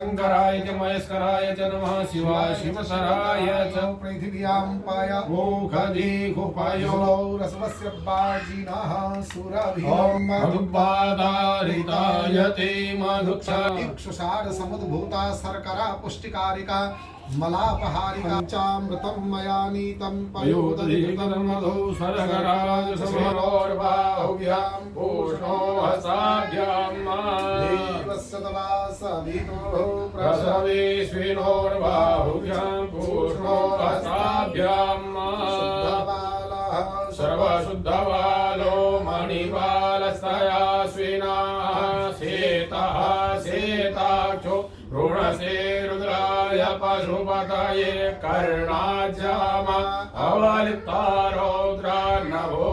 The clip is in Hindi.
शंकराय च महेश्वराय च नमः शिवाय शिवतराय च पृथिव्यां पाय मोखदीघुपायो रसवस्य बाजिनः सुरभिः मधुपादारिताय ते मधुक्षा इक्षुषार समुद्भूता शर्करा पुष्टिकारिका मलापहारिका चामृतं मया नीतं पयोदधिकृतं मधु शर्कराज समरोर्बाहुभ्यां पूष्णो हस्ताभ्यां देवस्य प्रसवेश्विनोर्बाहुभ्यां पूष्णो हस्ताभ्यां सर्वशुद्धबालो मणिबालस्तयास्विनाः शेतः शेताक्षो ऋणसे रुद्राय पशुपतये कर्णाज्याम अवलिप्ता रौद्रा नभो